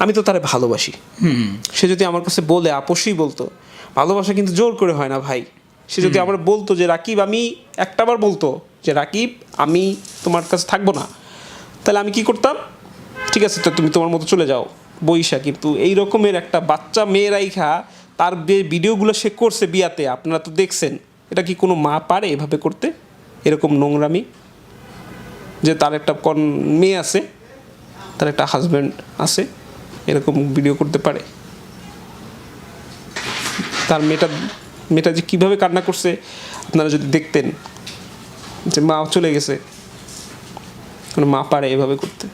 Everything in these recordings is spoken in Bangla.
আমি তো তারে ভালোবাসি। সে যদি আমার কাছে বলে, আপোষই বলতো, ভালোবাসা কিন্তু জোর করে হয় না ভাই। সে যদি আমার বলতো যে রাকিব, আমি একটাবার বলতো যে রাকিব আমি তোমার কাছে থাকবো না, তাহলে আমি কি করতাম, ঠিক আছে তো তুমি তোমার মতো চলে যাও বইসা। কিন্তু এই রকমের একটা বাচ্চা মেয়েরাই তার যে ভিডিওগুলো সে করছে বিয়াতে, আপনারা তো দেখছেন, এটা কি কোনো মা পারে এভাবে করতে, এরকম নোংরামি? যে তার একটা মেয়ে আছে, তার একটা হাজব্যান্ড আছে, এরকম ভিডিও করতে পারে? তার মেয়েটা যে কীভাবে কান্না করছে আপনারা যদি দেখতেন, যে মা চলে গেছে, কোনো মা পারে এভাবে করতে?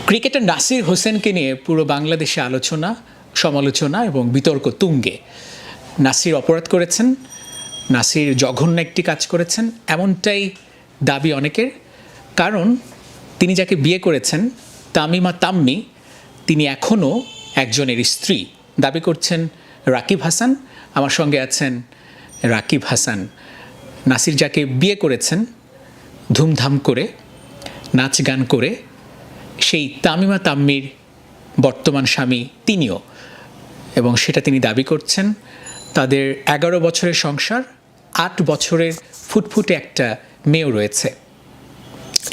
ক্রিকেটার নাসির হোসেনকে নিয়ে পুরো বাংলাদেশে আলোচনা, সমালোচনা এবং বিতর্ক তুঙ্গে। নাসির অপরাধ করেছেন, নাসির জঘন্য একটি কাজ করেছেন, এমনটাই দাবি অনেকের। কারণ তিনি যাকে বিয়ে করেছেন, তামিমা তাম্মি, তিনি এখনও একজনের স্ত্রী। দাবি করছেন রাকিব হাসান। আমার সঙ্গে আছেন রাকিব হাসান। নাসির যাকে বিয়ে করেছেন ধুমধাম করে, নাচ গান করে, সেই তামিমা তাম্মির বর্তমান স্বামী তিনিও, এবং সেটা তিনি দাবি করছেন। তাদের 11 বছরের সংসার, 8 বছরের ফুটফুটে একটা মেয়েও রয়েছে।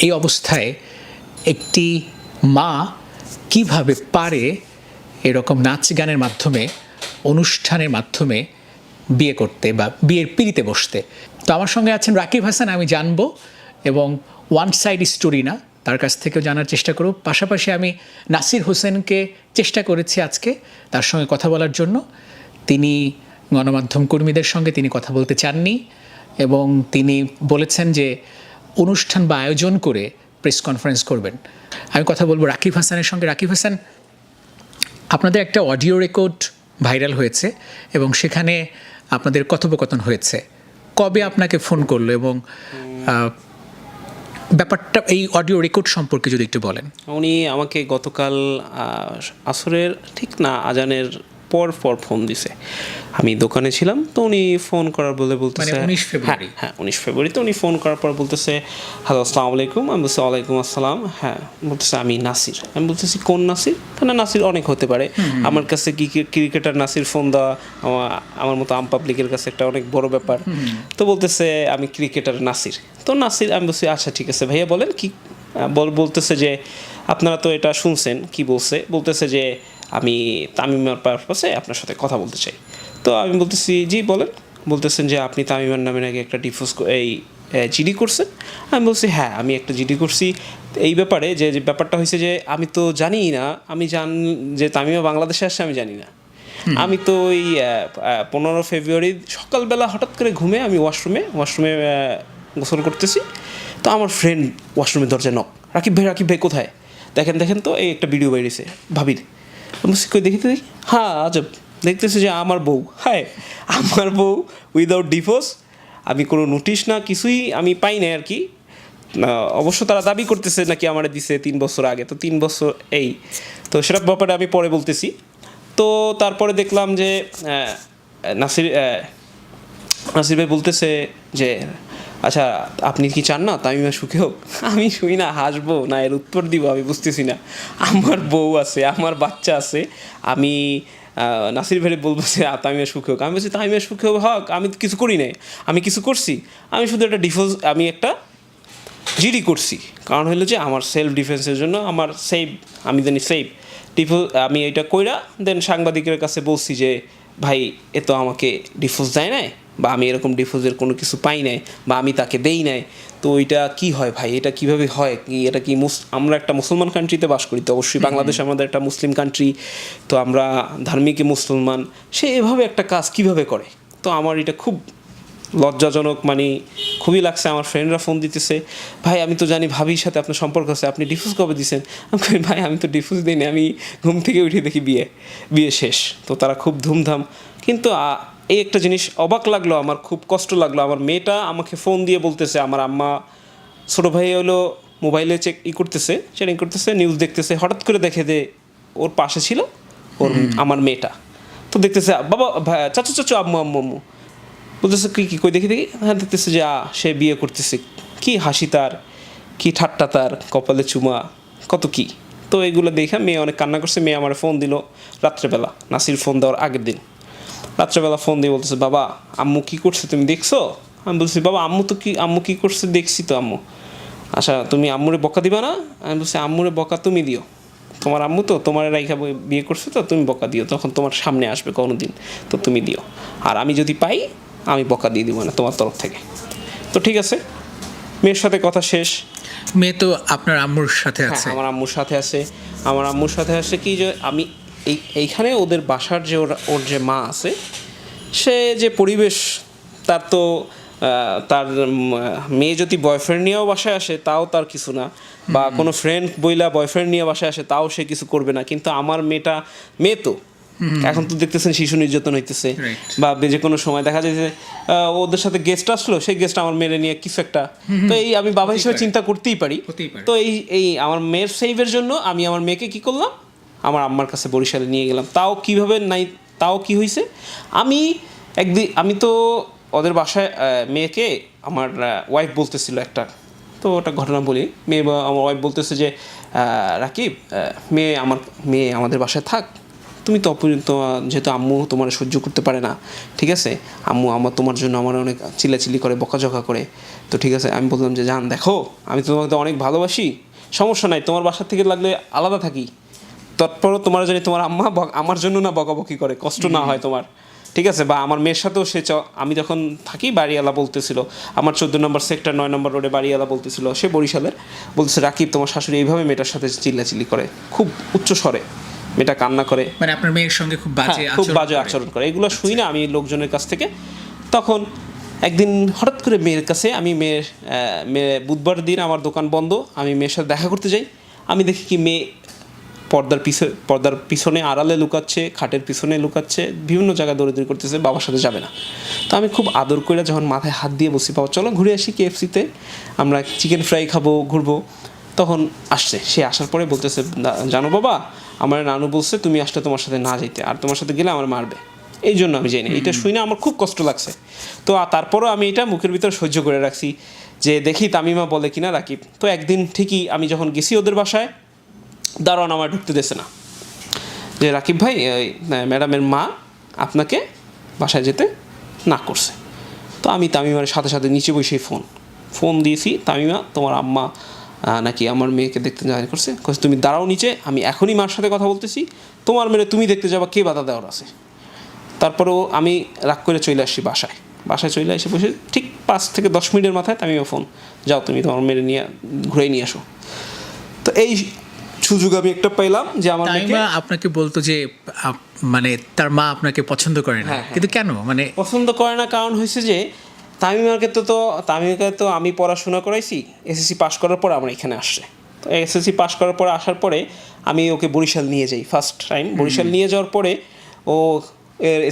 এই অবস্থায় একটি মা কিভাবে পারে এরকম নাচ গানের মাধ্যমে, অনুষ্ঠানের মাধ্যমে বিয়ে করতে বা বিয়ের পিড়িতে বসতে? তো আমার সঙ্গে আছেন রাকিব হাসান, আমি জানবো, এবং ওয়ান সাইড স্টোরি না, তার কাছ থেকেও জানার চেষ্টা করব। পাশাপাশি আমি নাসির হোসেনকে চেষ্টা করেছি আজকে তার সঙ্গে কথা বলার জন্য। তিনি গণমাধ্যম কর্মীদের সঙ্গে তিনি কথা বলতে চাননি, এবং তিনি বলেছেন যে অনুষ্ঠান বা আয়োজন করে প্রেস কনফারেন্স করবেন। আমি কথা বলবো রাকিব হাসানের সঙ্গে। রাকিব হাসান, আপনাদের একটা অডিও রেকর্ড ভাইরাল হয়েছে এবং সেখানে আপনাদের কথোপকথন হয়েছে। কবে আপনাকে ফোন করলো এবং ব্যাপারটা, এই অডিও রেকর্ড সম্পর্কে যদি একটু বলেন। উনি আমাকে গতকাল আসরের ঠিক না আজানের পর ফোন দিছে। আমি দোকানে ছিলাম, তো উনি ফোন করার বলতেছে 19 ফেব্রুয়ারি। হ্যাঁ 19 ফেব্রুয়ারি। তো উনি ফোন করার পর বলতেছে হ্যালো আসসালামু আলাইকুম। আমি বলছি ওয়ালাইকুম আসসালাম। হ্যাঁ, বলতেছে আমি নাসির। আমি বলতেছি কোন নাসির? না নাসির অনেক হতে পারে, আমার কাছে ক্রিকেটার নাসির ফোন দেওয়া আমার মতো আম পাবলিকের কাছে একটা অনেক বড় ব্যাপার। তো বলতেছে আমি ক্রিকেটার নাসির। তো নাসির, আমি বলছি আচ্ছা ঠিক আছে ভাইয়া বলেন কি বলতেছে যে আপনারা তো এটা শুনছেন। কি বলতেছে যে আমি তামিমার পারপাসে আপনার সাথে কথা বলতে চাই। তো আমি বলতেছি জি বলেন। বলতেছেন যে আপনি তামিমার নামে নাকি একটা জিডি করছেন। আমি বলছি হ্যাঁ আমি একটা জিডি করছি এই ব্যাপারে, যে ব্যাপারটা হয়েছে যে আমি তো জানি না, আমি যে তামিমা বাংলাদেশে আসছে আমি জানি না। আমি তো ওই 15 ফেব্রুয়ারি সকালবেলা হঠাৎ করে ঘুমে আমি ওয়াশরুমে গোসল করতেছি। তো আমার ফ্রেন্ড ওয়াশরুমের দরজায় নক, রাকিব ভাই কোথায়? দেখেন তো এই একটা ভিডিও বেরিয়েছে ভাবির। কই দেখি হ্যাঁ আজব, দেখতেছি যে আমার বউ, হ্যাঁ আমার বউ উইদাউট ডিভোর্স, আমি কোনো নোটিশ না কিছুই আমি পাই না আর কি। অবশ্য তারা দাবি করতেছে নাকি আমার দিছে 3 বছর আগে, তো 3 বছর এই তো সেটা ব্যাপারে আমি পরে বলতেছি। তো তারপরে দেখলাম যে নাসির ভাই বলতেছে যে আচ্ছা আপনি কি চান না তামিমা সুখে হোক? আমি শুই না হাসবো না এর উত্তর দিব আমি বুঝতেছি না। আমার বউ আছে, আমার বাচ্চা আছে, আমি নাসির ভাই বলবো যে তামিমা সুখে হোক? আমি বলছি তামিমা সুখে হোক আমি তো কিছু করি নাই। আমি কিছু করছি? আমি শুধু একটা আমি একটা জিডি করছি, কারণ হলো যে আমার সেলফ ডিফেন্সের জন্য, আমার আমি জানি আমি এটা কইরা দেন সাংবাদিকের কাছে বলছি যে ভাই এ তো আমাকে ডিফোর্স দেয় নাই, বা আমি এরকম ডিফোর্সের কোনো কিছু পাই নাই, বা আমি তাকে দেই নাই। তো এটা কি হয় ভাই, এটা কিভাবে হয়? কি এটা কি আমরা একটা মুসলমান কান্ট্রিতে বাস করি, তো অবশ্যই বাংলাদেশ আমাদের একটা মুসলিম কান্ট্রি, তো আমরা ধার্মিক মুসলমান, সে এভাবে একটা কাজ কিভাবে করে? তো আমার এটা খুব লজ্জাজনক, মানে খুবই লাগছে। আমার ফ্রেন্ডরা ফোন দিতেছে, ভাই আমি তো জানি ভাবির সাথে আপনার সম্পর্ক আছে, আপনি ডিফোর্স কবে দিয়েছেন? আমি কই ভাই আমি তো ডিফোর্স দিইনি, আমি ঘুম থেকে উঠে দেখি বিয়ে শেষ। তো তারা খুব ধুমধাম। কিন্তু এই একটা জিনিস অবাক লাগলো, আমার খুব কষ্ট লাগলো। আমার মেয়েটা আমাকে ফোন দিয়ে বলতেছে আমার আম্মা, ছোটো ভাই হলো মোবাইলে চেকিং করতেছে, নিউজ দেখতেছে, হঠাৎ করে দেখে যে ওর পাশে ছিল আমার মেয়েটা। তো দেখতেছে বাবা চাচু আম্মু বলতেছে কি কই দেখি হ্যাঁ দেখতেছে যে সে বিয়ে করতেছে। কি হাসি তার, কি ঠাট্টা তার, কপালে চুমা, কত কি। তো এগুলো দেখে মেয়ে অনেক কান্না করছে। মেয়ে আমার ফোন দিল রাত্রেবেলা, নাসির ফোন দেওয়ার আগের দিন রাত্রেবেলা ফোন দিয়ে বলতেছে, বাবা আম্মু কী করছে তুমি দেখছো? আমি বলছি, বাবা আম্মু কী করছে দেখছি তো আম্মু। আচ্ছা তুমি আম্মুরে বকা দিবা না? আমি বলছি, আম্মুরে বকা তুমি দিও, তোমার আম্মু তো তোমার রাইখা বিয়ে করছে, তো তুমি বকা দিও, তখন তোমার সামনে আসবে কোনো দিন, তো তুমি দিও। আর আমি যদি পাই আমি বকা দিয়ে দিব না তোমার তরফ থেকে। তো ঠিক আছে, মেয়ের সাথে কথা শেষ। মেয়ে তো আপনার আম্মুর সাথে হ্যাঁ, আছে। আমার আম্মুর সাথে আছে। আমার আম্মুর সাথে আছে কি, যে আমি এইখানে ওদের বাসার যে ওর যে মা আছে, সে যে পরিবেশ, তার তো তার মেয়ে যদি বয়ফ্রেন্ড নিয়েও বাসায় আসে তাও তার কিছু না, বা কোনো ফ্রেন্ড বইলা বয়ফ্রেন্ড নিয়ে বাসায় আসে তাও সে কিছু করবে না। কিন্তু আমার মেয়ে তো এখন তো দেখতেছেন শিশু নির্যাতন হইতেছে, বা যে কোনো সময় দেখা যায় যে ওদের সাথে গেস্ট আসলো, সেই গেস্ট আমার মেয়ে নিয়ে কিছু একটা, তো এই আমি বাবা হিসেবে চিন্তা করতেই পারি। তো এই আমার মেয়ের সেভের জন্য আমি আমার মেয়েকে কি করলাম, আমার আম্মার কাছে বরিশালে নিয়ে গেলাম। তাও কিভাবে নাই, তাও কি হয়েছে, আমি তো ওদের বাসায় মেয়েকে আমার ওয়াইফ বলতেছিল একটা, তো ওটা ঘটনা বলি। আমার ওয়াইফ বলতেছে যে, রাকিব, মেয়ে আমাদের বাসায় থাক, তুমি তো অপরিণত, যেহেতু আম্মু তোমার সহ্য করতে পারে না, ঠিক আছে, আমার তোমার জন্য আমার অনেক চিল্লাচিল্লি করে, বকাঝকা করে, তো ঠিক আছে। আমি বললাম যে, জান দেখো, আমি তোমাকে অনেক ভালোবাসি, সমস্যা নাই, তোমার বাসার থেকে লাগলে আলাদা থাকি, তারপরও তোমার জানি তোমার আম্মা আমার জন্য না বকাবকি করে, কষ্ট না হয় তোমার, ঠিক আছে। বা আমার মেয়ের সাথেও আমি যখন থাকি, বাড়িওয়ালা বলতেছিল, আমার 14 নম্বর সেক্টর 9 নম্বর রোডে বাড়িওয়ালা বলতেছিল, সে বরিশালের, বলতেছে, রাকিব তোমার শাশুড়ি এইভাবে মেয়েটার সাথে চিল্লাচিল্লি করে, খুব উচ্চ স্বরে, মেয়েটা কান্না করে, মানে আপনার মেয়ের সঙ্গে খুব বাজে আচরণ করে। এগুলো শুই না আমি লোকজনের কাছ থেকে। তখন একদিন হঠাৎ করে মেয়ের কাছে মেয়ে বুধবার দিন আমার দোকান বন্ধ, আমি মেয়ের সাথে দেখা করতে যাই। আমি দেখি কি মেয়ে পর্দার পিছনে আড়ালে লুকাচ্ছে, খাটের পিছনে লুকাচ্ছে, বিভিন্ন জায়গায় দৌড়াদৌড়ি করতেছে, বাবার সাথে যাবে না। তো আমি খুব আদর করে যখন মাথায় হাত দিয়ে বসি, বাবা চলো ঘুরে আসি KFC-তে, আমরা চিকেন ফ্রাই খাবো, ঘুরবো, তখন আসছে। সে আসার পরে বলতেছে, জানো বাবা, আমার নানু বলছে তুমি আসলে তোমার সাথে না যেতে, আর তোমার সাথে গেলে আমার মারবে, এই জন্য আমি যাইনি। এটা শুই না আমার খুব কষ্ট লাগছে। তো তারপরও আমি এটা মুখের ভিতর সহ্য করে রাখছি, যে দেখি তামিমা বলে কিনা রাকিব। তো একদিন ঠিকই আমি যখন গেছি ওদের বাসায়, দারোয়ান আমার ঢুকতে দিয়েছে না, যে রাকিব ভাই, ম্যাডামের মা আপনাকে বাসায় যেতে না করছে। তো আমি তামিমার সাথে সাথে নিচে বসেই ফোন দিয়েছি, তামিমা তোমার আম্মা নাকি আমার মেয়েকে দেখতে যাওয়া করছে, তুমি দাঁড়াও নিচে, আমি এখনই মার সাথে কথা বলতেছি, তোমার মেয়ে তুমি দেখতে যাবা, কে বাধা দেওয়ার আছে। তারপরেও আমি রাগ করে চলে আসছি বাসায় চলে এসে বসে ঠিক 5 থেকে 10 মিনিটের মাথায় তামিমা ফোন, যাও তুমি তোমার মেয়ে নিয়ে ঘুরে নিয়ে আসো। তো এই সুযোগ আমি একটা পেলাম যে আমার তামিমা আপনাকে বলতো যে মানে তার মা আপনাকে পছন্দ করে না, কিন্তু কেন মানে পছন্দ করে না, কারণ হয়েছে যে তামিমাকে তো আমি পড়াশোনা করাইছি, SSC পাস করার পর আমার এখানে আসছে। তো SSC পাস করার পর আসার পরে আমি ওকে বরিশাল নিয়ে যাই, ফার্স্ট টাইম বরিশাল নিয়ে যাওয়ার পরে ও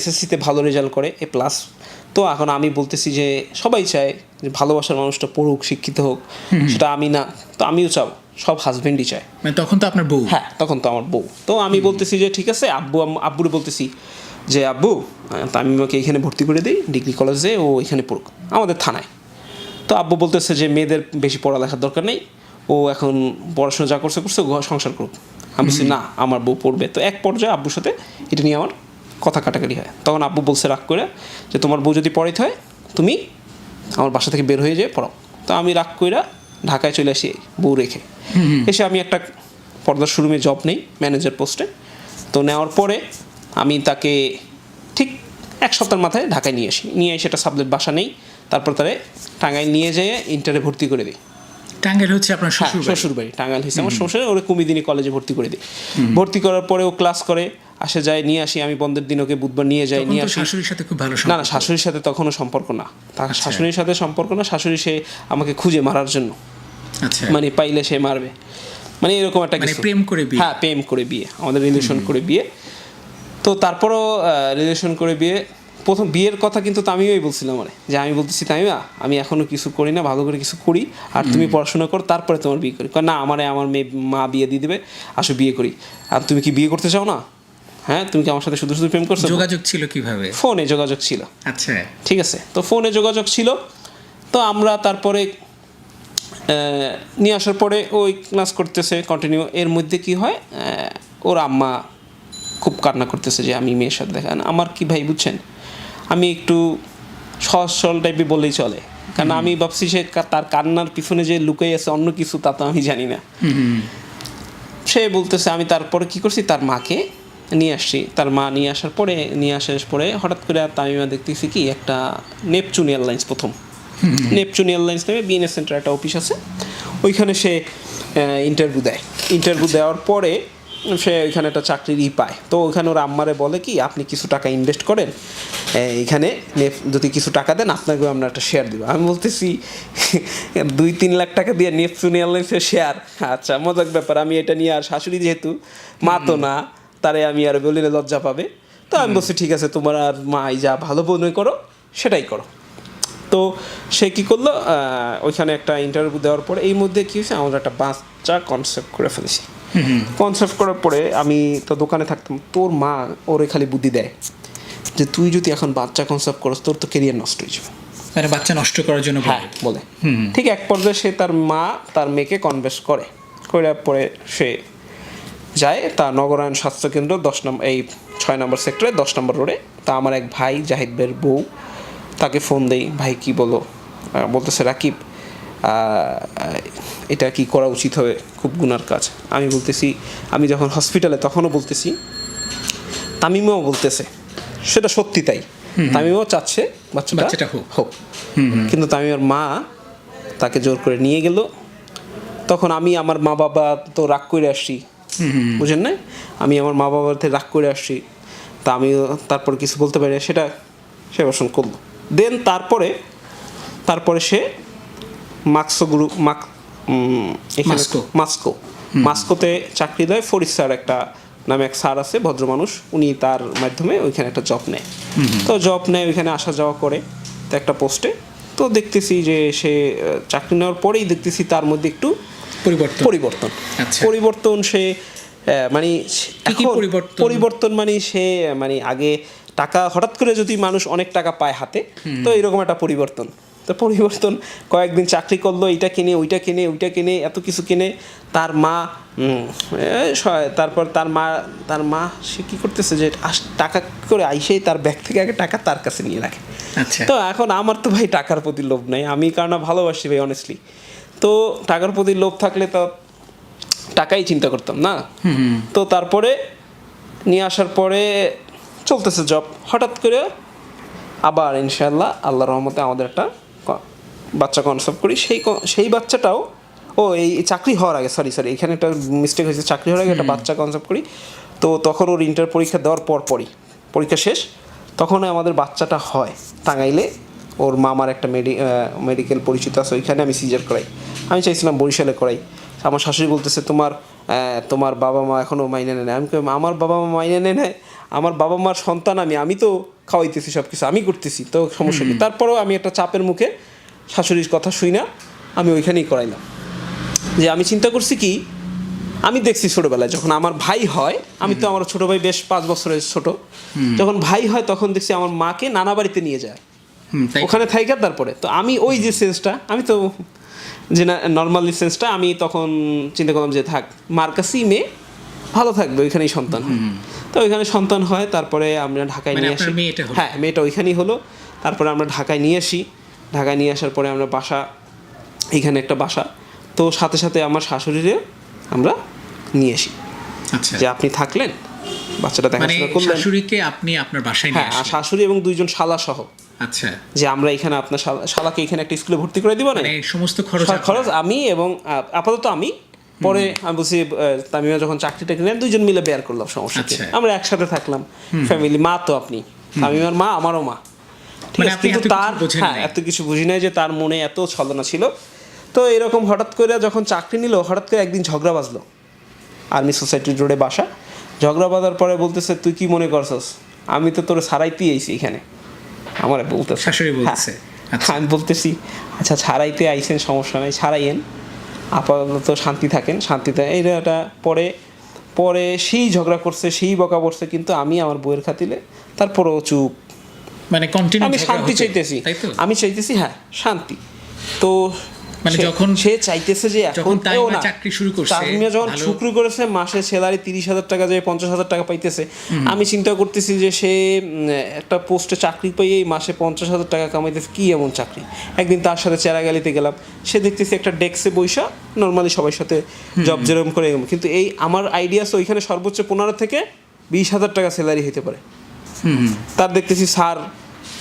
SSC-তে ভালো রেজাল্ট করে, A+। তো এখন আমি বলতেছি যে সবাই চায় যে ভালোবাসার মানুষটা পড়ুক, শিক্ষিত হোক, সেটা আমি না, তো আমিও চাও, সব হাজবেন্ডই চায়। মানে তখন তো আপনার বউ। হ্যাঁ, তখন তো আমার বউ। তো আমি বলতেছি যে ঠিক আছে, আব্বুরে বলতেছি যে আব্বু, তামিমাকে এখানে ভর্তি করে দিই ডিগ্রি কলেজে, ও এখানে পড়ুক আমাদের থানায়। তো আব্বু বলতেছে যে মেয়েদের বেশি পড়ালেখার দরকার নেই, ও এখন পড়াশোনা যা করছে সংসার করুক। আমি বলছি না, আমার বউ পড়বে। তো এক পর্যায়ে আব্বুর সাথে এটা নিয়ে আমার কথা কাটাকাটি হয়। তখন আব্বু বলছে রাগ করে যে তোমার বউ যদি পড়াইতে হয় তুমি আমার বাসা থেকে বের হয়ে যেয়ে পড়াও। তো আমি রাগ করে ঢাকায় চলে আসি বউ রেখে। এসে আমি একটা পর্দার শোরুমে জব নেই, ম্যানেজার পোস্টে। তো নেওয়ার পরে আমি তাকে ঠিক 1 সপ্তাহের মাথায় ঢাকায় নিয়ে এসে একটা সাবলেট বাসা নেই, তারপর তারে টাঙ্গাইল নিয়ে যেয়ে ইন্টারে ভর্তি করে দিই। টাঙ্গাইল হচ্ছে আপনার শ্বশুর বাড়ি, টাঙ্গাইল হচ্ছে আমার শ্বশুর, ওরে কুমিদিনী কলেজে ভর্তি করে দিই। ভর্তি করার পরে ও ক্লাস করে, আসে যায়, নিয়ে আসি। আমি বন্ধের দিন ওকে বুধবার নিয়ে যাই, নিয়ে আসি। শাশুড়ির সাথে খুব ভালো না, শাশুড়ির সাথে তখনও সম্পর্ক না, শাশুড়ির সাথে সম্পর্ক না, শাশুড়ি সে আমাকে খুঁজে মারার জন্য, মানে পাইলে সে মারবে, মানে এরকম একটা কিছু। প্রেম করে বিয়ে? হ্যাঁ, প্রেম করে বিয়ে, আমাদের রিলেশন করে বিয়ে। তো তারপরও রিলেশন করে বিয়ে, প্রথম বিয়ের কথা কিন্তু তামিমাই বলছিলাম মানে, যে আমি বলতেছি তামিমা আমি এখনো কিছু করি না, ভালো করে কিছু করি, আর তুমি পড়াশোনা করো, তারপরে তোমার বিয়ে করি। না, আমার মেয়ে মা বিয়ে দিয়ে দেবে, আসো বিয়ে করি। আর তুমি কি বিয়ে করতে চাও না? হ্যাঁ, তুমি কি আমার সাথে শুধু শুধু প্রেম করছো? যোগাযোগ ছিল কিভাবে? ফোনে যোগাযোগ ছিল। আচ্ছা, ঠিক আছে। তো ফোনে যোগাযোগ ছিল। তো আমরা তারপরে নিয়ে আসার পরে ওই ক্লাস করতেছে কন্টিনিউ। এর মধ্যে কি হয়, ওর আম্মা খুব কান্না করতেছে যে আমি মেয়ের সাথে দেখা। আমার কি ভাই বুঝছেন, আমি একটু সহজ সরল টাইপে বললেই চলে, কারণ আমি ভাবছি সে তার কান্নার পিছনে যে লুকাই আছে অন্য কিছু, তা তো আমি জানি না। সে বলতেছে, আমি তারপরে কি করছি, তার মাকে নিয়ে আসছি। তার মা নিয়ে আসার পরে হঠাৎ করে তামিমা দেখতেছি কি একটা নেপচুন এয়ারলাইন্স, প্রথম নেপচুন এয়ারলাইন্স নামে বিএনএস সেন্টার একটা অফিস আছে, ওইখানে সে ইন্টারভিউ দেওয়ার পরে সে ওইখানে একটা চাকরির পায়। তো ওইখানে ওর আম্মারে বলে কি, আপনি কিছু টাকা ইনভেস্ট করেন এইখানে, যদি কিছু টাকা দেন আপনাকেও আমরা একটা শেয়ার দিব। আমি বলতেছি 2-3 লাখ টাকা দিয়ে নেপচুন এয়ারলাইন্সের শেয়ার, আচ্ছা মজার ব্যাপার। আমি এটা নিয়ে, আর শাশুড়ি যেহেতু মা তো না, তারে আমি আর বলিলে লজ্জা পাবে। তো আমি বলছি ঠিক আছে, তোমার আর মাই যা ভালো মনে করো সেটাই করো। তো সে কী করলো, ওইখানে একটা ইন্টারভিউ দেওয়ার পরে এই মধ্যে কী হয়েছে, আমরা একটা বাচ্চা কনসেপ্ট করে ফেলেছি। কনসেপ্ট করার পরে আমি তো দোকানে থাকতাম, তোর মা ওরে খালি বুদ্ধি দেয় যে তুই যদি এখন বাচ্চা কনসেপ্ট করস তোর তো কেরিয়ার নষ্ট হয়ে যাবে, মানে বাচ্চা নষ্ট করার জন্য বলে। ঠিক এক পর্যায়ে সে তার মা তার মেয়েকে কনভিন্স করার পরে সে যায় তার নগরায়ণ স্বাস্থ্যকেন্দ্র 10 নম্বর, এই 6 নম্বর সেক্টরে 10 নম্বর রোডে। তা আমার এক ভাই জাহিদ ভাইয়ের বউ, তাকে ফোন দেই, ভাই কি বলো, বলতেছে রাকিব এটা কি করা উচিত হবে, খুব গুনার কাজ। আমি বলতেছি, আমি যখন হসপিটালে তখনও বলতেছি, তামিমাও বলতেছে সেটা সত্যি তাই, তামিমাও চাচ্ছে বাচ্চাটা হোক, কিন্তু তামিমার মা তাকে জোর করে নিয়ে গেল। তখন আমি আমার মা বাবা তো রাগ করে আসছি, বুঝেন না, আমি আমার মা বাবার থেকে রাগ করে আসছি, তা আমি তারপর কিছু বলতে পারি না, সেটা সে অবসান করলো। দেন তারপরে সে মাস্কোতে চাকরি দেয়। ফরিদ স্যার একটা নামে এক স্যার আছে, ভদ্র মানুষ, উনি তার মাধ্যমে ওইখানে একটা জব নেয়। তো জব নেয়, ওইখানে আসা যাওয়া করে তো একটা পোস্টে। তো দেখতেছি যে সে চাকরি নেওয়ার পরেই দেখতেছি তার মধ্যে একটু পরিবর্তন সে মানে পরিবর্তন মানে সে মানে আগে টাকা হঠাৎ করে যদি মানুষ অনেক টাকা পায় হাতে, তো এরকম একটা পরিবর্তন। তো পরিবর্তন, কয়েকদিন চাকরি করলো, এইটা কিনে ওইটা কিনে এত কিছু কিনে। তার মা তারপর তার মা সে কী করতেছে যে টাকা করে আইসেই তার ব্যাগ থেকে আগে টাকা তার কাছে নিয়ে রাখে। তো এখন আমার তো ভাই টাকার প্রতি লোভ নাই, আমি কারণ ভালোবাসি ভাই অনেস্টলি। তো টাকার প্রতি লোভ থাকলে তো টাকাই চিন্তা করতাম না। তো তারপরে নিয়ে আসার পরে চলতেছে জব, হঠাৎ করে আবার ইনশাআল্লাহ আল্লাহর রহমতে আমাদের একটা বাচ্চা কনসেপ্ট করি। সেই বাচ্চাটাও এই চাকরি হওয়ার আগে, সরি এখানে একটা মিস্টেক হয়েছে, চাকরি হওয়ার আগে একটা বাচ্চা কনসেপ্ট করি। তো তখন ওর ইন্টার পরীক্ষা দেওয়ার পরই পরীক্ষা শেষ, তখন আমাদের বাচ্চাটা হয় টাঙ্গাইলে। ওর মামার একটা মেডিকেল পরিচিত আছে, ওইখানে আমি সিজার করাই। আমি চাইছিলাম বরিশালে করাই। আমার শাশুড়ি বলতেছে তোমার বাবা মা এখনও মাইনে নেয়। আমি আমার বাবা মা মাইনে নেয়, আমার বাবা মার সন্তান আমি তো খাওয়াইতেছি, সব কিছু আমি করতেছি, তো সমস্যা কি। তারপরেও আমি একটা চাপের মুখে শাশুড়ির কথা শুই না, আমি ওইখানেই করাইলাম। যে আমি চিন্তা করছি কি, আমি দেখছি ছোটোবেলায় যখন আমার ভাই হয়, আমি তো আমার ছোটো ভাই বেশ 5 বছরের ছোট, যখন ভাই হয় তখন দেখছি আমার মাকে নানা বাড়িতে নিয়ে যায়, ওখানে থাইকা। তারপরে তো আমি ওই যে সেন্সটা, আমি তো যে নর্মালি সেন্সটা, আমি তখন চিন্তা করলাম যে থাক, মার কাছেই মেয়ে ভালো থাকবে, ওইখানেই সন্তান হয়। তো ওইখানে সন্তান হয়, তারপরে আমরা ঢাকায় নিয়ে আসি। হ্যাঁ, মেয়েটা ওইখানেই হলো। তারপরে আমরা ঢাকায় নিয়ে আসি, ঢাকায় নিয়ে আসার পরে আমরা এইখানে একটা বাসা, তো সাথে সাথে আমার শাশুড়িরে আমরা নিয়ে আসি, যে আপনি থাকলেন, বাচ্চাটা দেখাশোনা করলেন। শাশুড়িকে আপনি আপনার বাসায় নিয়ে আসেন? হ্যাঁ, শাশুড়ি এবং 2 জন শালা সহ। আচ্ছা, যে আমরা এখানে আপনার শালাকে এখানে একটা স্কুলে ভর্তি করে দিব না, মানে সমস্ত খরচ আমি, এবং আপাতত আমি। পরে আমি বলছি তামিমা যখন চাকরিটা কিনে 2 জন মিলে বেয়ার করলাম, সমস্যা কি, আমরা একসাথে থাকলাম, ফ্যামিলি। মা তো আপনি, তামিমার মা আমারও মা, কিন্তু তার এত কিছু বুঝি নাই যে তার মনে এত ছলনা ছিল। তো এরকম হঠাৎ করে যখন চাকরি নিল, হঠাৎ করে একদিন ঝগড়া বাজলো, আর্মি সোসাইটি রোডে বাসা। ঝগড়া বাজার পরে বলতেছে, তুই কি মনে করছস আমি তো তোর ছাড়াইতে আইছি এখানে, আমার বলতে শাশুড়ি বলতেছে। আমি বলতেছি আচ্ছা ছাড়াইতে আইছেন, সমস্যা নাই, ছাড়াইয়েন, আপাতত শান্তি থাকেন, শান্তিতে। এইটা পরে সেই ঝগড়া করছে, সেই বকা বসছে, কিন্তু আমি আমার বউয়ের খাতিলে তারপরেও চুপ, মানে কন্টিনিউ। আমি শান্তি চাইতেছি, হ্যাঁ শান্তি। তো মানে যখন সে চাইতেছে যে এখন তামিমা চাকরি শুরু করছে, তামিমা যখন শুরু করেছে মাসে স্যালারি 30,000 টাকা যায় 50,000 টাকা পাইতেছে, আমি চিন্তা করতেছি যে সে একটা পোস্টে চাকরি পেয়ে মাসে 50,000 টাকা কামাইতেছে, কি এমন চাকরি। একদিন তার সাথে চেরাগালিতে গেলাম, সে দেখতেছি একটা ডেস্কে বইসা নর্মালি সবার সাথে জব যেরকম করে, কিন্তু এই আমার আইডিয়া আছে ওইখানে সর্বোচ্চ 15 থেকে 20,000 টাকা স্যালারি হতে পারে। তার দেখতেছি স্যার,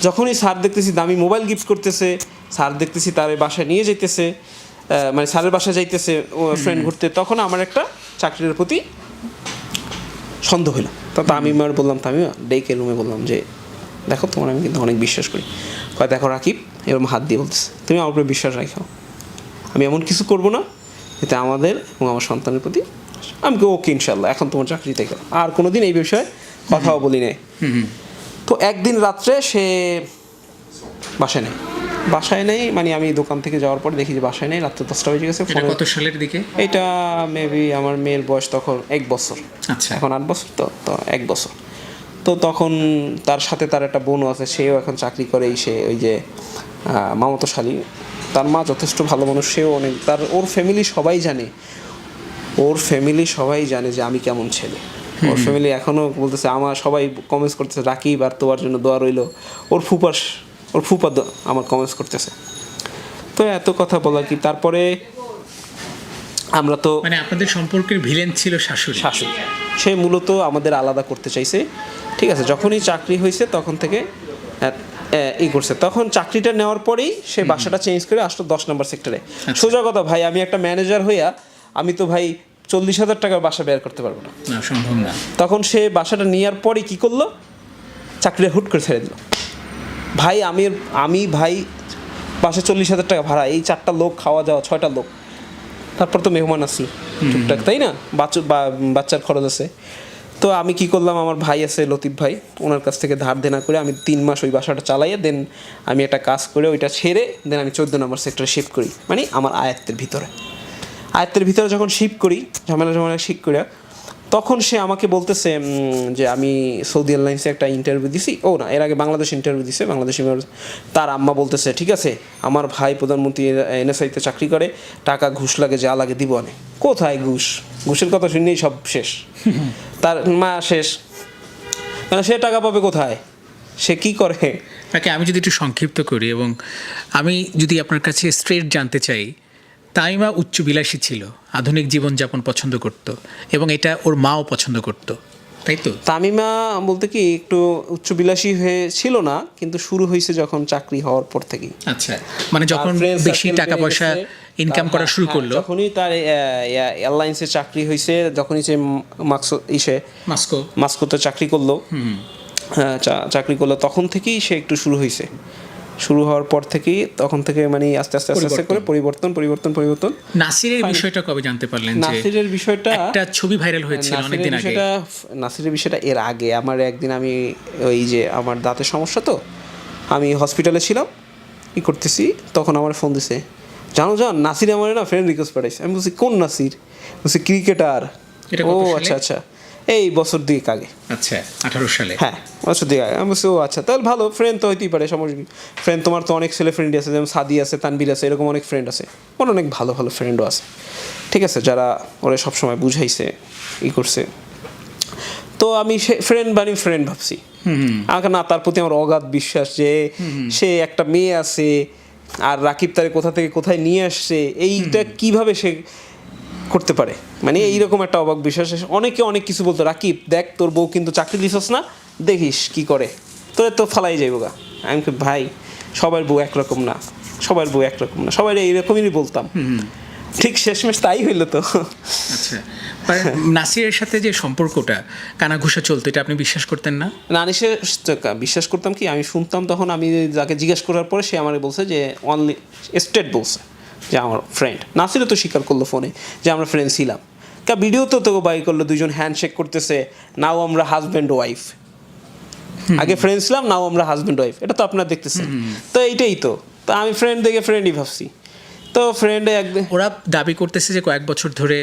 যখনই স্যার দেখতেছি দামি মোবাইল গিফট করতেছে, স্যার দেখতেছি তার বাসায় নিয়ে যাইতেছে, মানে স্যারের বাসায় যাইতেছে ফ্রেন্ড ঘুরতে, তখন আমার একটা চাকরির প্রতি সন্দেহ হলো। তো তামিমার বললাম, তামিমা ডেকে রুমে বললাম যে দেখো তোমার আমি কিন্তু অনেক বিশ্বাস করি। কয় দেখো রাকিব, এরকম হাত দিয়ে বলতেছে তুমি আমার উপরে বিশ্বাস রাখো, আমি এমন কিছু করবো না এতে আমাদের এবং আমার সন্তানের প্রতি। আমি ওকে ইনশাল্লাহ, এখন তোমার চাকরিতে গেল, আর কোনো দিন এই বিষয়ে কথাও বলি নাই। তো একদিন রাত্রে সে বাসায় নেই, মানে আমি দোকান থেকে যাওয়ার পর দেখি যে বাসায় নেই, রাত্রে 10টা বেজে গেছে। কত সালের দিকে এটা? মেবি আমার মেয়ের বয়স তখন 1 বছর, আচ্ছা, এখন 8 বছর, তো 1 বছর। তো তখন তার সাথে তার একটা বোনও আছে, সেও এখন চাকরি করে, সে ওই যে মামাতো শালী, তার মা যথেষ্ট ভালো মানুষ, সেও অনেক, ওর ফ্যামিলি সবাই জানে যে আমি কেমন ছেলে। ওর ফ্যামিলি এখনও বলতেছে, আমার সবাই কমেন্টস করতেছে রাকিব আর তোমার জন্য দোয়া রইল, ওর ফুপা আমার কমেন্টস করতেছে। তো এত কথা বলা কি, তারপরে আমরা তো মানে আপনাদের সম্পর্কের ভিলেন ছিল শাশুড়ি। সে মূলত আমাদের আলাদা করতে চাইছে, ঠিক আছে। যখনই চাকরি হয়েছে তখন থেকে করছে, তখন চাকরিটা নেওয়ার পরেই সে বাসাটা চেঞ্জ করে আসলো 10 নম্বর সেক্টরে। সোজা কথা ভাই, আমি একটা ম্যানেজার হইয়া আমি তো ভাই 40,000 টাকার বাসা বের করতে পারবো না, সম্ভব না। তখন সে বাসাটা নেওয়ার পরে কি করলো, চাকরিটা হুট করে ছেড়ে দিল। ভাই আমি ভাই বাসে 40,000 টাকা ভাড়া, এই 4টা লোক, খাওয়া যাওয়া 6টা লোক, তারপর তো মেহমান আসলো টুকটাক, তাই না, বাচ্চার খরচ আছে। তো আমি কি করলাম, আমার ভাই আছে লতিফ ভাই, ওনার কাছ থেকে ধার দেনা করে আমি 3 মাস ওই বাসাটা চালাইয়া দেন আমি একটা কাজ করে ওইটা ছেড়ে দেন আমি 14 নম্বর সেক্টরে শিফট করি, মানে আমার আয়ত্তের ভিতরে যখন শিফট করি, ঝামেলা শিফট করে, তখন সে আমাকে বলতেছে যে আমি সৌদি এয়ারলাইন্সে একটা ইন্টারভিউ দিছি, এর আগে বাংলাদেশ ইন্টারভিউ দিছে, তার আম্মা বলতেছে ঠিক আছে, আমার ভাই প্রধানমন্ত্রী NSI-তে চাকরি করে, টাকা ঘুষ লাগে যা লাগে দিব অনেক। কোথায় ঘুষের কথা শুনেই সব শেষ, তার মা শেষ, কেন সে টাকা পাবে কোথায়, সে কি করে। তাকে আমি যদি একটু সংক্ষিপ্ত করি এবং আমি যদি আপনার কাছে স্ট্রেট জানতে চাই, তামিমা উচ্চবিলাসী ছিল, আধুনিক জীবনযাপন পছন্দ করত এবং এটা ওর মাও পছন্দ করত, তাই তো? তামিমা বলতে কি একটু উচ্চবিলাসী হয়ে ছিল না, কিন্তু শুরু হয়েছে যখন চাকরি হওয়ার পর থেকেই। আচ্ছা, মানে যখন বেশি টাকা পয়সা ইনকাম করা শুরু করলো, যখনই তার এয়ারলাইন্সে চাকরি হয়েছে, যখনই সে মাস্কোতে চাকরি করলো, তখন থেকেই সে একটু শুরু হওয়ার পর থেকেই, তখন থেকে মানে আস্তে আস্তে করে পরিবর্তন। নাসিরের বিষয়টা কবে জানতে পারলেন? নাসিরের বিষয়টা একটা ছবি ভাইরাল হয়েছিল অনেকদিন আগে। নাসিরের বিষয়টা এর আগে আমার একদিন, আমি ওই যে আমার দাঁতের সমস্যা, তো আমি হসপিটালে ছিলাম, করতেছি, তখন আমার ফোন দিছে, জান নাসির আমার না ফ্রেন্ড রিকোয়েস্ট পাঠাইছে। আমি বলছি কোন নাসির? বলছি ক্রিকেটার। ও আচ্ছা, এই বছর 2 আগে। আচ্ছা, 18 সালে। হ্যাঁ, বছর 2 আগে। আমি বলছি ও আচ্ছা, তাহলে ভালো, ফ্রেন্ড তো হইতেই পারে, সমস্যা কি। ফ্রেন্ড তোমার তো অনেক ছেলে ফ্রেন্ড আছে, যেমন সাদি আছে, তানবির আছে, এরকম অনেক ফ্রেন্ড আছে, ওর অনেক ভালো ফ্রেন্ডও আছে, ঠিক আছে, যারা ওরা সবসময় বুঝাইছে, করছে। তো আমি ফ্রেন্ড ভাবছি, আমাকে না, তার প্রতি আমার অগাধ বিশ্বাস যে সে একটা মেয়ে আছে, আর রাকিব তারে কোথা থেকে কোথায় নিয়ে আসছে, এইটা কিভাবে সে করতে পারে, মানে এইরকম একটা অবাক বিশ্বাস। অনেকে অনেক কিছু বলতো, রাকিব দেখ তোর বউ কিন্তু চাকরি দিছস না, দেখিস কি করে, তোরে তো ফালাই যাইব গা। আমি ভাই সবার বউ একরকম না, সবাই এইরকমই বলতাম, ঠিক শেষমেশ তাই হইলো তো। আচ্ছা, নাসিরের সাথে যে সম্পর্কটা কানাঘুষা চলতো, এটা আপনি বিশ্বাস করতেন না? বিশ্বাস করতাম কি, আমি শুনতাম, তখন আমি যাকে জিজ্ঞেস করার পরে সে আমাকে বলছে যে অনলি স্টেট বলছে যে আমার ফ্রেন্ড। নাসিরও তো স্বীকার করলো ফোনে যে আমরা ফ্রেন্ড ছিলাম, ভিডিও তো বাই করলো, দুজন হ্যান্ডশেক করতেছে, নাও আমরা হাজব্যান্ড ওয়াইফ, আগে ফ্রেন্ড ছিলাম, নাও আমরা হাজব্যান্ড ওয়াইফ, এটা তো আপনারা দেখতেছেন। তো এইটাই তো আমি ফ্রেন্ড দেখে ফ্রেন্ডই ভাবছি। তো ফ্রেন্ড একদিন ওরা দাবি করতেছে যে কয়েক বছর ধরে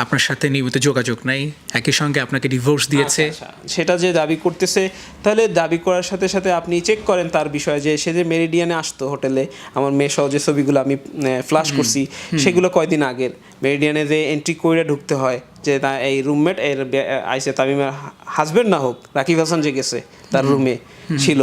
আপনার সাথে নিয়মিত যোগাযোগ নাই, একই সঙ্গে আপনাকে ডিভোর্স দিয়েছে। আচ্ছা, সেটা যে দাবি করতেছে, তাহলে দাবি করার সাথে সাথে আপনি চেক করেন তার বিষয়ে, যে সে যে মেরিডিয়ানে আসতো হোটেলে, আমার মেয়ে সহ যে ছবিগুলো আমি ফ্ল্যাশ করছি সেগুলো কয়দিন আগের। মেরিডিয়ানে যে এন্ট্রি করে ঢুকতে হয়, যে এই রুমমেট এর আইসে তামিমের হাজবেন্ড না হোক, রাকিব হাসান যে গেছে তার রুমে ছিল,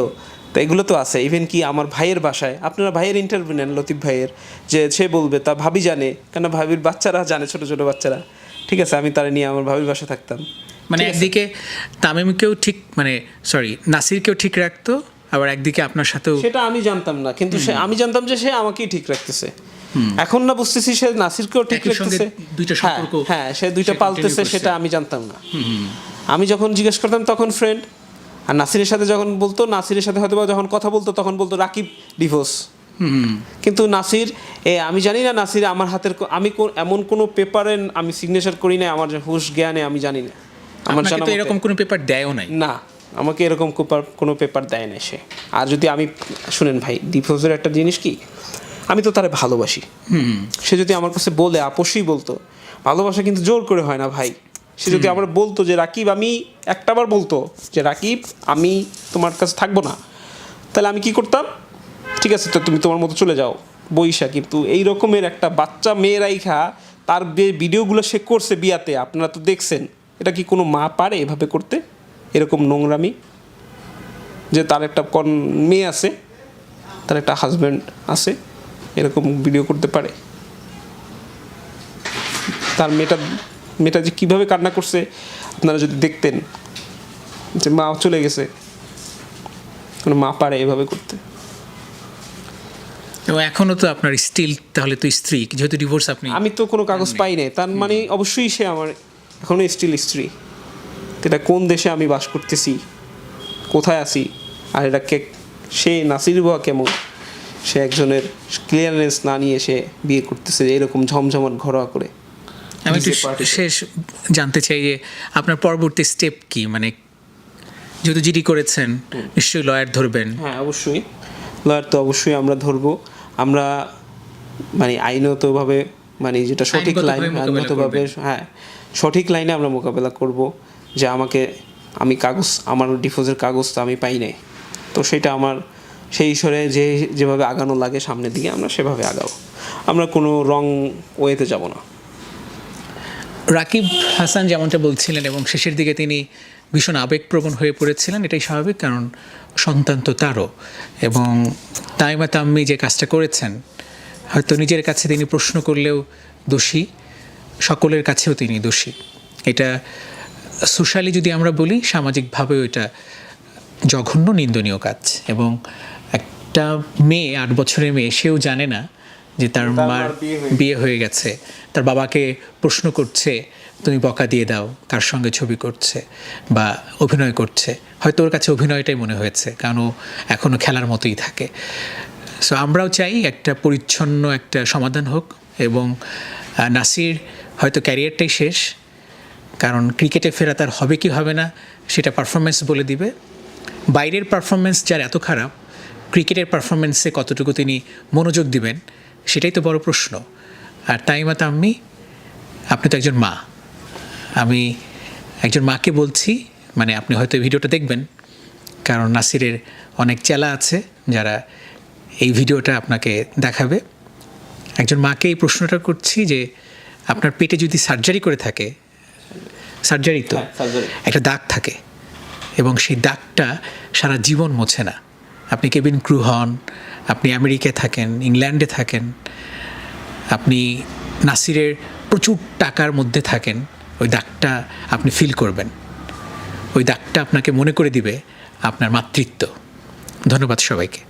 তো এগুলো তো আছে। ইভেন কি আমার ভাইয়ের বাসায়, আপনারা ভাইয়ের ইন্টারভিউ নেন, লতিফ ভাইয়ের, যে সে বলবে তা ভাবি জানে, কেন ভাবির বাচ্চারা জানে, ছোট ছোট বাচ্চারা, ঠিক আছে, আমি তারা নিয়ে আমার ভাবির বাসায় থাকতাম। মানে একদিকে তামিমকেও ঠিক, মানে সরি নাসিরকেও ঠিক রাখতো, আবার একদিকে আপনার সাথেও। সেটা আমি জানতাম না, কিন্তু সে, আমি জানতাম যে সে আমাকেই ঠিক রাখতেছে। এখন না বুঝতেছি সে নাসিরকেও ঠিক একই সঙ্গে রাখতেছে। দুইটা সম্পর্ক, হ্যাঁ, সে দুইটা পালতেছে, সেটা আমি জানতাম না। আমি যখন জিজ্ঞেস করতাম তখন ফ্রেন্ড, আর নাসিরের সাথে যখন বলতো, নাসিরের সাথে হয়তো যখন কথা বলতো তখন বলতো রাকিব ডিভোর্স। কিন্তু নাসির, আমি জানি না নাসির আমার হাতের, আমি এমন কোনো পেপারে আমি সিগনেচার করি না, আমার যে হুশ জ্ঞানে আমি জানি না। আমার আপনাকে তো এরকম কোনো পেপার দেয়ও নাই। না, আমাকে এরকম কোনো পেপার দেয় না সে। আর যদি আমি, শুনেন ভাই, ডিভোর্সের একটা জিনিস কি, আমি তো তারে ভালোবাসি। সে যদি আমার কাছে বলে, আপোষই বলতো, ভালোবাসা কিন্তু জোর করে হয় না ভাই। সে যদি আমার বলতো যে রাকিব, আমি একটাবার বলতো যে রাকিব আমি তোমার কাছে থাকবো না, তাহলে আমি কি করতাম, ঠিক আছে তো তুমি তোমার মতো চলে যাও বইসা। কিন্তু এই রকমের একটা বাচ্চা মেয়ে রাইখা তার ভিডিওগুলো সে করছে বিয়াতে, আপনারা তো দেখছেন, এটা কি কোনো মা পারে এভাবে করতে, এরকম নোংরামি? যে তার একটা মেয়ে আছে, তার একটা হাজব্যান্ড আছে, এরকম ভিডিও করতে পারে? তার মেয়েটা যে কীভাবে কান্না করছে আপনারা যদি দেখতেন, যে মা চলে গেছে, কোনো মা পারে এভাবে করতে? এবং এখনো তো আপনার স্টিল, তাহলে তো স্ত্রী, যেহেতু ডিভোর্স আপনি। আমি তো কোনো কাগজ পাই নাই, তার মানে অবশ্যই সে আমার এখনো স্টিল স্ত্রী। এটা কোন দেশে আমি বাস করতেছি, কোথায় আছি, আর এটা সে নাসির বাবা কেমন, সে একজনের ক্লিয়ারেন্স না নিয়ে সে বিয়ে করতেছে এরকম ঝমঝমাট ঘরোয়া করে। আমি একটু শেষ জানতে চাই যে আপনার পরবর্তী স্টেপ কি, মানে যেহেতু জিডি করেছেন নিশ্চয়ই লয়ার ধরবেন। হ্যাঁ, অবশ্যই লয়ার তো অবশ্যই আমরা ধরবো। আমরা মানে আইনতভাবে, মানে যেটা সঠিক লাইন, আইনগতভাবে, হ্যাঁ সঠিক লাইনে আমরা মোকাবেলা করব। যে আমি কাগজ, আমার ডিভোর্সের কাগজ তো আমি পাই নাই, তো সেটা আমার সেই ঈশ্বরে যেভাবে আগানো লাগে সামনের দিকে আমরা সেভাবে আগাবো, আমরা কোনো রং ওয়েতে যাব না। রাকিব হাসান যেমনটা বলছিলেন, এবং শেষের দিকে তিনি ভীষণ আবেগপ্রবণ হয়ে পড়েছিলেন, এটাই স্বাভাবিক, কারণ সন্তান তো তারও। এবং তাইমা তাম্মি যে কাজটা করেছেন, হয়তো নিজের কাছে তিনি প্রশ্ন করলেও দোষী, সকলের কাছেও তিনি দোষী। এটা সোশ্যালি যদি আমরা বলি, সামাজিকভাবেও এটা জঘন্য, নিন্দনীয় কাজ। এবং একটা মেয়ে, 8 বছরের মেয়ে, সেও জানে না যে তার মার বিয়ে হয়ে গেছে, তার বাবাকে প্রশ্ন করছে তুমি বকা দিয়ে দাও, কার সঙ্গে ছবি করছে বা অভিনয় করছে। হয়তো ওর কাছে অভিনয়টাই মনে হয়েছে, কারণ ও এখনও খেলার মতোই থাকে। সো আমরাও চাই একটা পরিচ্ছন্ন একটা সমাধান হোক, এবং নাসির হয়তো ক্যারিয়ারটাই শেষ, কারণ ক্রিকেটে ফেরা তার হবে কি হবে না সেটা পারফরমেন্স বলে দিবে। বাইরের পারফরমেন্স যার এত খারাপ, ক্রিকেটের পারফরমেন্সে কতটুকু তিনি মনোযোগ দিবেন সেটাই তো বড় প্রশ্ন। আর তাইমা তাম্মি, আপনি তো একজন মা, আমি একজন মাকে বলছি, মানে আপনি হয়তো এই ভিডিওটা দেখবেন, কারণ নাসিরের অনেক চেলা আছে যারা এই ভিডিওটা আপনাকে দেখাবে। একজন মাকে এই প্রশ্নটা করছি যে আপনার পেটে যদি সার্জারি করে থাকে, সার্জারি তো একটা দাগ থাকে, এবং সেই দাগটা সারা জীবন মোছে না। আপনি কেবিন ক্রু হন, আপনি আমেরিকায় থাকেন, ইংল্যান্ডে থাকেন, আপনি নাসিরের প্রচুর টাকার মধ্যে থাকেন, ওই দাগটা আপনি ফিল করবেন, ওই দাগটা আপনাকে মনে করে দিবে আপনার মাতৃত্ব। ধন্যবাদ সবাইকে।